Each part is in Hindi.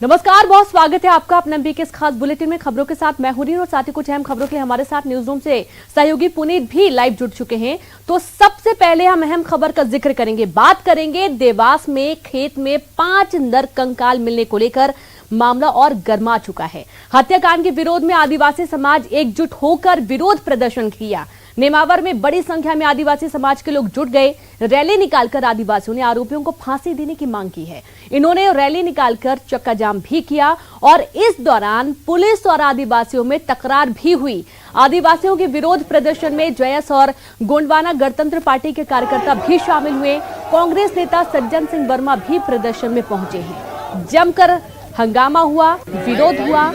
नमस्कार, बहुत स्वागत है आपका अपने एमबी के इस खास बुलेटिन में। खबरों के साथ मैं हुरीन और साथ ही कुछ अहम खबरों के लिए हमारे साथ न्यूज रूम से सहयोगी पुनीत भी लाइव जुड़ चुके हैं। तो सबसे पहले हम अहम खबर का जिक्र करेंगे, बात करेंगे देवास में खेत में 5 नर कंकाल मिलने को लेकर मामला और गर्मा चुका है। हत्याकांड के विरोध में आदिवासी समाज एकजुट होकर विरोध प्रदर्शन किया। नेमावर में बड़ी संख्या में आदिवासी समाज के लोग जुट गए। रैली निकालकर आदिवासियों ने आरोपियों को फांसी देने की मांग की है। इन्होंने रैली निकालकर चक्का जाम भी किया और इस दौरान पुलिस और आदिवासियों में तकरार भी हुई। आदिवासियों के विरोध प्रदर्शन में जयस और गोंडवाना गणतंत्र पार्टी के कार्यकर्ता भी शामिल हुए। कांग्रेस नेता सज्जन सिंह वर्मा भी प्रदर्शन में पहुंचे हैं। जमकर हंगामा हुआ, विरोध हुआ।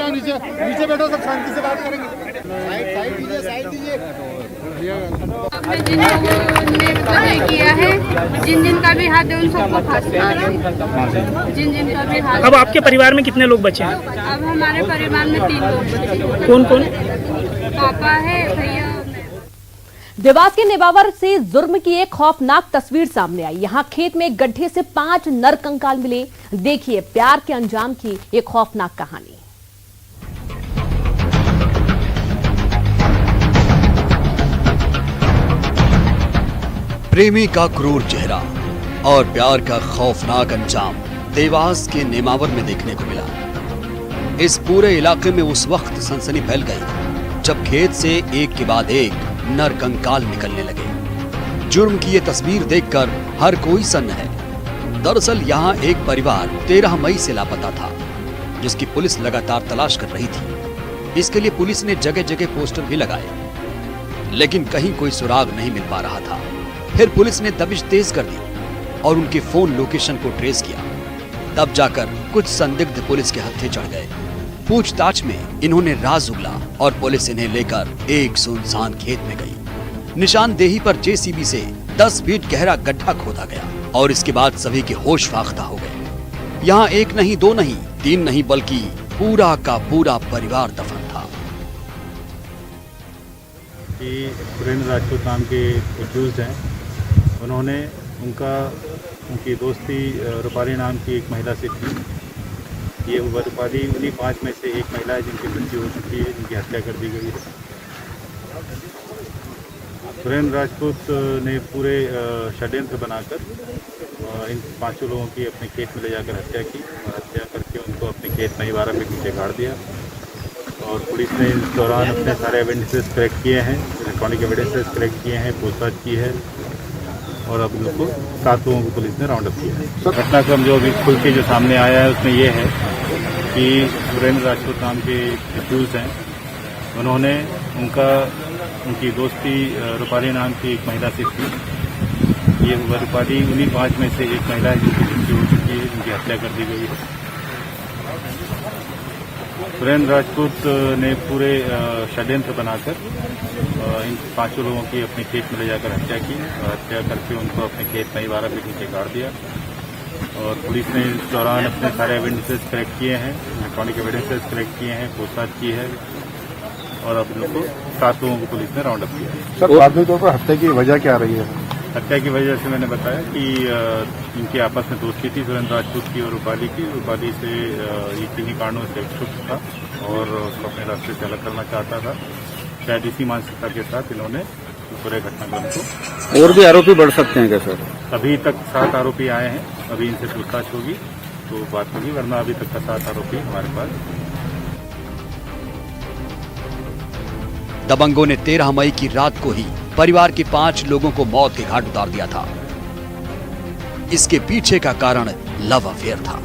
नीचे बैठो, सब शांति से बात करेंगे। साइड दीजिए। जिन लोगों ने पता किया है, जिन का भी हाथ है उन सबको फांसी, जिन का भी हाथ। अब आपके परिवार में कितने लोग बचे हैं? अब हमारे परिवार में 3 लोग बचे। कौन कौन? पापा है, भैया। देवास के नेमावर से जुर्म की एक खौफनाक तस्वीर सामने आई। यहां खेत में एक गड्ढे से 5 नर कंकाल मिले। देखिए प्यार के अंजाम की एक खौफनाक कहानी। प्रेमी का क्रूर चेहरा और प्यार का खौफनाक अंजाम देवास के नेमावर में देखने को मिला। इस पूरे इलाके में उस वक्त सनसनी फैल गई जब खेत से एक के बाद एक नर कंकाल निकलने लगे। जुर्म की ये तस्वीर देखकर हर कोई सन्न है। दरअसल यहाँ एक परिवार 13 मई से लापता था, जिसकी पुलिस लगातार तलाश कर रही थी। इसके लिए पुलिस ने जगह जगह पोस्टर भी लगाए, लेकिन कहीं कोई सुराग नहीं मिल पा रहा था। फिर पुलिस ने दबिश तेज कर दी और उनके फोन लोकेशन को ट्रेस किया। तब जाकर कुछ संदिग्ध पुलिस के हत्थे चढ़ गए। पूछताछ में इन्होंने राज उगला और पुलिस इन्हें लेकर एक सुनसान खेत में गई। निशानदेही पर जेसीबी से 10 फीट गहरा गड्ढा खोदा गया और इसके बाद सभी के होश फाख्ता हो गए। यहाँ एक नहीं, 2 नहीं, 3 नहीं, बल्कि पूरा का पूरा परिवार दफन था। सुरेंद्र राजपूत नाम के एक्यूज्ड हैं। उन्होंने उनकी दोस्ती रूपाली नाम की एक महिला से थी। ये रूपाली उन्हीं 5 में से एक महिला है जिनकी मृत्यु हो चुकी है, जिनकी हत्या कर दी गई है। सुरेंद्र राजपूत ने पूरे षड्यंत्र बनाकर इन 5 लोगों की अपने खेत में ले जाकर हत्या की और हत्या करके उनको अपने खेत में ही 12 फीट नीचे गाड़ दिया। और पुलिस ने इस दौरान अपने सारे एविडेंसेस कलेक्ट किए हैं, इलेक्ट्रॉनिक एविडेंसेस कलेक्ट किए हैं, पूछताछ की है और अब उनको 7 लोगों को पुलिस ने राउंड अप किया है। घटनाक्रम जो अभी खुल के जो सामने आया है उसमें ये है कि सुरेंद्र राजपूत नाम के एक्यूज्ड हैं। उन्होंने उनकी दोस्ती रूपाली नाम की एक महिला से थी। ये रूपाली उन्हीं 5 में से एक महिला है जिनकी मृत्यु हो चुकी है, जिनकी हत्या कर दी गई है। सुरेंद्र राजपूत ने पूरे षड्यंत्र बनाकर इन 5 लोगों की अपने खेत में ले जाकर हत्या की और हत्या करके उनको अपने खेत में ही 12 फीट नीचे गाड़ दिया। और पुलिस ने इस दौरान अपने सारे एविडेंसेस कलेक्ट किए हैं, इलेक्ट्रॉनिक एविडेंसेस कलेक्ट किए हैं, पूछताछ की है और अब उनको 7 लोगों को पुलिस ने राउंड अप किया है। सर, प्राथमिक तौर पर हत्या की वजह क्या रही है? हत्या की वजह से मैंने बताया कि इनकी आपस में दोस्ती थी, सुरेंद्र राजपूत की और रूपाली की। रूपाली से ये किन्हीं कारणों से क्षुब्ध था और उसको अपने रास्ते से अलग करना चाहता था। शायद इसी मानसिकता के साथ इन्होंने पूरे घटनाक्रम को। और भी आरोपी बढ़ सकते हैं क्या सर? अभी तक 7 आरोपी आए हैं, अभी इनसे पूछताछ होगी तो बात होगी, वरना अभी तक का 7 आरोपी हमारे पास। दबंगों ने 13 मई की रात को ही परिवार के 5 लोगों को मौत के घाट उतार दिया था। इसके पीछे का कारण लव अफेयर था।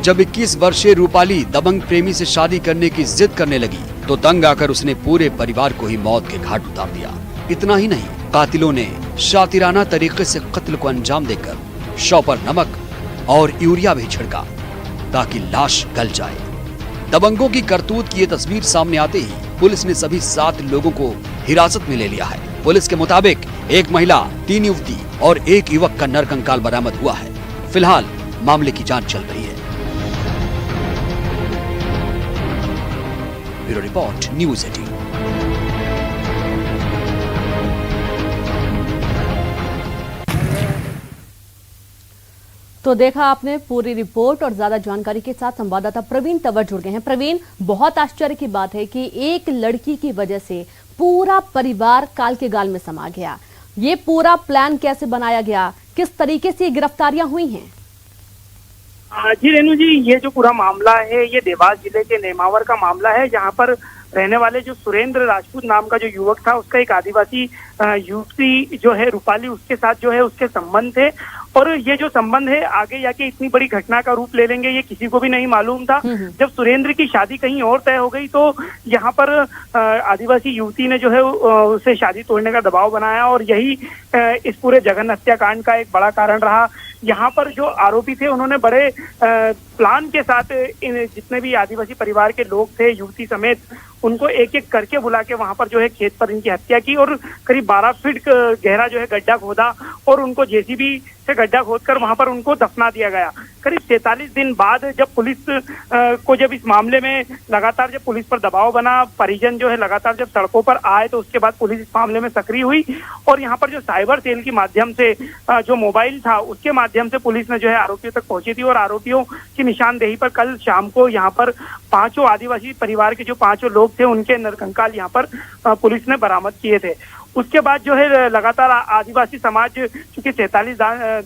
जब 21 वर्षीय रूपाली दबंग प्रेमी से शादी करने की जिद करने लगी तो तंग आकर उसने पूरे परिवार को ही मौत के घाट उतार दिया। इतना ही नहीं, कातिलों ने शातिराना तरीके से कत्ल को अंजाम देकर शव पर नमक और यूरिया भी छिड़का ताकि लाश गल जाए। दबंगों की करतूत की ये तस्वीर सामने आते ही पुलिस ने सभी 7 लोगों को हिरासत में ले लिया है। पुलिस के मुताबिक एक महिला, 3 युवती और 1 युवक का नरकंकाल बरामद हुआ है। फिलहाल मामले की जांच चल रही है। Bureau report, news 18। तो देखा आपने पूरी रिपोर्ट और ज्यादा जानकारी के साथ संवाददाता प्रवीण तंवर जुड़ गए हैं। प्रवीण, बहुत आश्चर्य की बात है कि एक लड़की की वजह से पूरा परिवार काल के गाल में समा गया। ये पूरा प्लान कैसे बनाया गया, किस तरीके से गिरफ्तारियां हुई हैं? जी रेणु जी, ये जो पूरा मामला है ये देवास जिले के नेमावर का मामला है, जहां पर रहने वाले जो सुरेंद्र राजपूत नाम का जो युवक था, उसका एक आदिवासी युवती जो है रूपाली, उसके साथ जो है उसके संबंध थे। और ये जो संबंध है आगे जाके इतनी बड़ी घटना का रूप ले लेंगे ये किसी को भी नहीं मालूम था। जब सुरेंद्र की शादी कहीं और तय हो गई तो यहाँ पर आदिवासी युवती ने जो है उसे शादी तोड़ने का दबाव बनाया और यही इस पूरे जघन्य हत्याकांड का एक बड़ा कारण रहा। यहाँ पर जो आरोपी थे उन्होंने बड़े प्लान के साथ इन जितने भी आदिवासी परिवार के लोग थे, युवती समेत, उनको एक एक करके बुला के वहां पर जो है खेत पर इनकी हत्या की और करीब 12 फीट गहरा जो है गड्ढा खोदा और उनको जेसीबी से गड्ढा खोदकर वहां पर उनको दफना दिया गया। करीब 43 दिन बाद जब पुलिस को जब इस मामले में लगातार जब पुलिस पर दबाव बना, परिजन जो है लगातार जब सड़कों पर आए, तो उसके बाद पुलिस इस मामले में सक्रिय हुई और यहाँ पर जो साइबर सेल के माध्यम से जो मोबाइल था उसके माध्यम से पुलिस ने जो है आरोपियों तक पहुंची थी और आरोपियों की निशानदेही पर कल शाम को यहाँ पर 5 आदिवासी परिवार के जो 5 लोग थे उनके नरकंकाल यहाँ पर पुलिस ने बरामद किए थे। उसके बाद जो है लगातार आदिवासी समाज चूंकि 47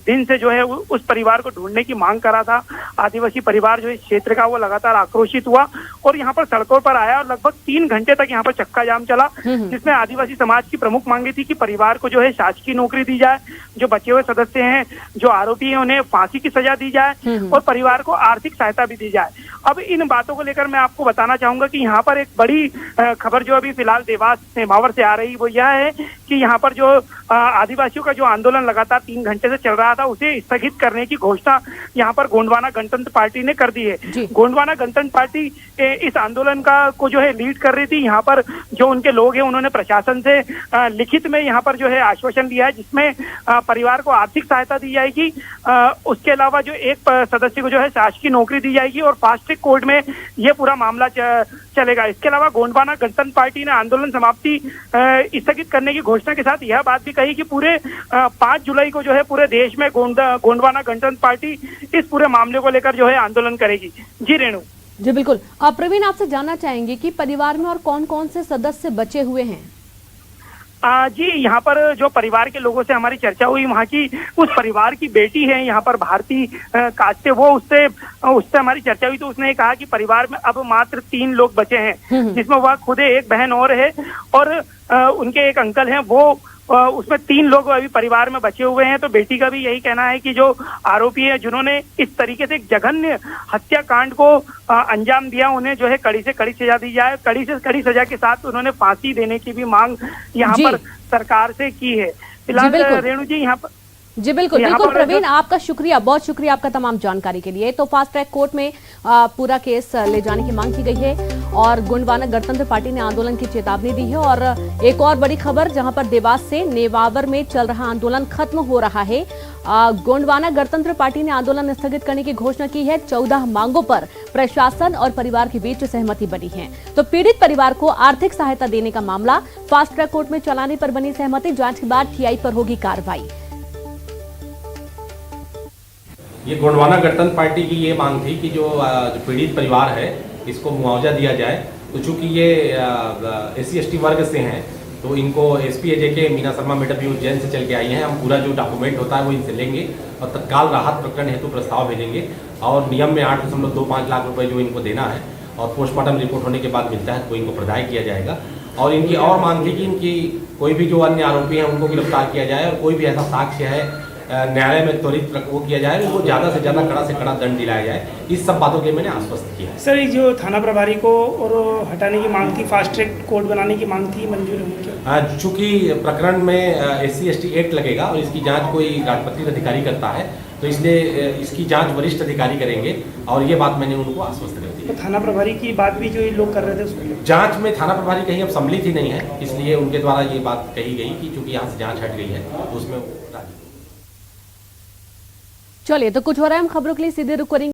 दिन से जो है उस परिवार को ढूंढने की मांग कर रहा था, आदिवासी परिवार जो इस क्षेत्र का वो लगातार आक्रोशित हुआ और यहाँ पर सड़कों पर आया और लगभग 3 घंटे तक यहाँ पर चक्का जाम चला, जिसमें आदिवासी समाज की प्रमुख मांगे थी कि परिवार को जो है शासकीय नौकरी दी जाए, जो बचे हुए सदस्य हैं, जो आरोपी हैं, उन्हें फांसी की सजा दी जाए और परिवार को आर्थिक सहायता भी दी जाए। अब इन बातों को लेकर मैं आपको बताना चाहूंगा कि यहाँ पर एक बड़ी खबर जो अभी फिलहाल देवास नेमावर से आ रही वो यह है कि यहाँ पर जो आदिवासियों का जो आंदोलन लगातार 3 घंटे से चल रहा था उसे स्थगित करने की घोषणा यहाँ पर गोंडवाना गणतंत्र पार्टी ने कर दी है। गोंडवाना गणतंत्र पार्टी इस आंदोलन का को जो है लीड कर रही थी। यहाँ पर जो उनके लोग हैं उन्होंने प्रशासन से लिखित में यहाँ पर जो है आश्वासन दिया है, जिसमें परिवार को आर्थिक सहायता दी जाएगी, उसके अलावा जो एक सदस्य को जो है शासकीय नौकरी दी जाएगी और फास्ट ट्रैक कोर्ट में ये पूरा मामला चलेगा। इसके अलावा गोंडवाना गणतंत्र पार्टी ने आंदोलन समाप्ति स्थगित करने की घोषणा के साथ यह बात भी कही कि पूरे 5 जुलाई को जो है पूरे देश में गोंडवाना गणतंत्र पार्टी इस पूरे मामले को लेकर जो है आंदोलन करेगी। जी रेणु। जी बिल्कुल। प्रवीण, आपसे जानना चाहेंगे कि परिवार में और कौन कौन से सदस्य बचे हुए हैं? जी, यहाँ पर जो परिवार के लोगों से हमारी चर्चा हुई, वहाँ की उस परिवार की बेटी है यहाँ पर भारती कास्ते, वो उससे हमारी चर्चा हुई तो उसने कहा कि परिवार में अब मात्र 3 लोग बचे हैं, जिसमें वह खुद एक बहन और है और उनके एक अंकल हैं, वो उसमें 3 लोग अभी परिवार में बचे हुए हैं। तो बेटी का भी यही कहना है कि जो आरोपी है जिन्होंने इस तरीके से एक जघन्य हत्याकांड को अंजाम दिया, उन्हें जो है कड़ी से कड़ी सजा दी जाए। कड़ी से कड़ी सजा के साथ उन्होंने फांसी देने की भी मांग यहाँ पर सरकार से की है। फिलहाल रेणु जी यहाँ पर जी बिल्कुल प्रवीण, आपका शुक्रिया, बहुत शुक्रिया आपका तमाम जानकारी के लिए। तो फास्ट ट्रैक कोर्ट में पूरा केस ले जाने की मांग की गई है और गोंडवाना गणतंत्र पार्टी ने आंदोलन की चेतावनी दी है। और एक और बड़ी खबर, जहां पर देवास से नेमावर में चल रहा आंदोलन खत्म हो रहा है। गोंडवाना गणतंत्र पार्टी ने आंदोलन स्थगित करने की घोषणा की है। 14 मांगों पर प्रशासन और परिवार के बीच सहमति बनी है। तो पीड़ित परिवार को आर्थिक सहायता देने का मामला फास्ट ट्रैक कोर्ट में चलाने पर बनी सहमति। जांच के बाद टीआई पर होगी कार्रवाई। ये गोंडवाना गणतंत्र पार्टी की ये मांग थी कि जो पीड़ित परिवार है इसको मुआवजा दिया जाए। तो चूंकि ये SC/ST वर्ग से हैं तो इनको SP AJK Meena Sharma madam भी उज्जैन से चल के आई हैं। हम पूरा जो डॉक्यूमेंट होता है वो इनसे लेंगे और तत्काल राहत प्रकरण हेतु प्रस्ताव भेजेंगे और नियम में 8.25 लाख रुपए जो इनको देना है और पोस्टमार्टम रिपोर्ट होने के बाद मिलता है तो इनको प्रदाय किया जाएगा। और इनकी और मांग थी कि इनकी कोई भी जो अन्य आरोपी हैं उनको गिरफ्तार किया जाए और कोई भी ऐसा साक्ष्य है न्यायालय में त्वरित वो किया जाए, उनको ज़्यादा से ज़्यादा कड़ा से कड़ा दंड दिलाया जाए। इस सब बातों के मैंने आश्वस्त किया है। सर, जो थाना प्रभारी को और हटाने की मांग थी, फास्ट ट्रैक कोर्ट बनाने की मांग थी, मंजूर हुई क्या? चूंकि प्रकरण में SC/ST एक्ट लगेगा और इसकी जांच कोई राजपत्रित अधिकारी करता है तो इसलिए इसकी जांच वरिष्ठ अधिकारी करेंगे और ये बात मैंने उनको आश्वस्त कर दी। तो थाना प्रभारी की बात भी जो ये लोग कर रहे थे उसको जांच में थाना प्रभारी कहीं अब सम्मिलित ही नहीं है, इसलिए उनके द्वारा ये बात कही गई कि चूंकि यहाँ से जाँच हट गई है उसमें। चलिए, तो कुछ हो रहा है, हम खबरों के लिए सीधे रुक करेंगे।